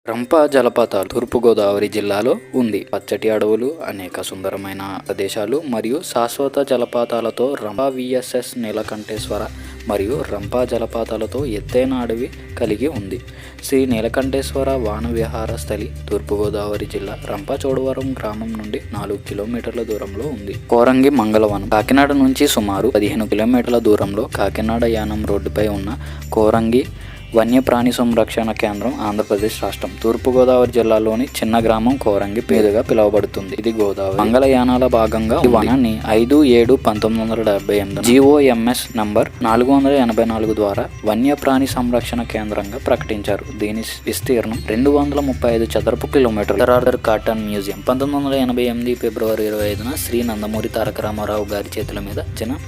రంప జలపాతాలు తూర్పుగోదావరి జిల్లాలో ఉంది. పచ్చటి అడవులు, అనేక సుందరమైన ప్రదేశాలు మరియు శాశ్వత జలపాతాలతో రంప విఎస్ఎస్ నీలకంఠేశ్వర మరియు రంప జలపాతాలతో ఎత్తైన అడవి కలిగి ఉంది. శ్రీ నీలకంఠేశ్వర వాన విహార స్థలి తూర్పుగోదావరి జిల్లా రంపచోడవరం గ్రామం నుండి 4 కిలోమీటర్ల దూరంలో ఉంది. కోరంగి మంగళవనం కాకినాడ నుంచి సుమారు 15 కిలోమీటర్ల దూరంలో కాకినాడ యానం రోడ్డుపై ఉన్న కోరంగి వన్యప్రాణి సంరక్షణ కేంద్రం ఆంధ్రప్రదేశ్ రాష్ట్రం తూర్పుగోదావరి జిల్లాలోని చిన్న గ్రామం కోరంగి పేరుగా పిలువబడుతుంది. ఇది గోదావరి మంగళయానాల భాగంగా ఈ వనాన్ని 5/7/1978 GOMS నంబర్ 484 ద్వారా వన్యప్రాణి సంరక్షణ కేంద్రంగా ప్రకటించారు. దీని విస్తీర్ణం 235 చదరపు కిలోమీటర్లు. సర్ ఆర్థర్ కాటన్ మ్యూజియం 1988 ఫిబ్రవరి 25న శ్రీ నందమూరి తారక రామారావు గారి చేతుల మీద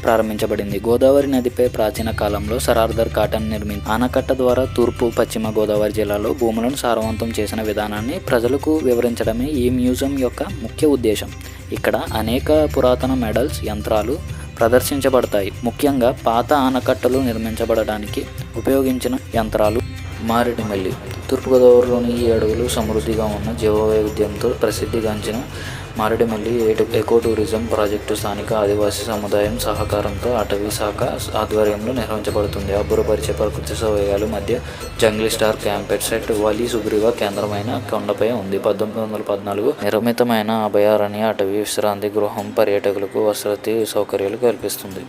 ప్రారంభించబడింది. గోదావరి నదిపై ప్రాచీన కాలంలో సర్ ఆర్థర్ కాటన్ నిర్మించిన ఆనకట్ట ద్వారా తూర్పు పశ్చిమ గోదావరి జిల్లాలో భూములను సారవంతం చేసిన విధానాన్ని ప్రజలకు వివరించడమే ఈ మ్యూజియం యొక్క ముఖ్య ఉద్దేశం. ఇక్కడ అనేక పురాతన మెడల్స్, యంత్రాలు ప్రదర్శించబడతాయి. ముఖ్యంగా పాత ఆనకట్టలు నిర్మించబడడానికి ఉపయోగించిన యంత్రాలు. మారేడుమిల్లి తూర్పుగోదావరిలోని ఈ అడవులు సమృద్ధిగా ఉన్న జీవవైవిధ్యంతో ప్రసిద్ధిగాంచిన మారేడుమిల్లి ఎకో టూరిజం ప్రాజెక్టు స్థానిక ఆదివాసీ సముదాయం సహకారంతో అటవీ శాఖ ఆధ్వర్యంలో నిర్వహించబడుతుంది. అబ్బురపరిచే ప్రకృతి సౌకర్యాల మధ్య జంగిల్ స్టార్ క్యాంపెట్ సెట్ వాలి సుగ్రీవ కేంద్రమైన కొండపై ఉంది. 1914 నిర్మితమైన అభయారణ్య అటవీ విశ్రాంతి గృహం పర్యాటకులకు వసతి సౌకర్యాలు కల్పిస్తుంది.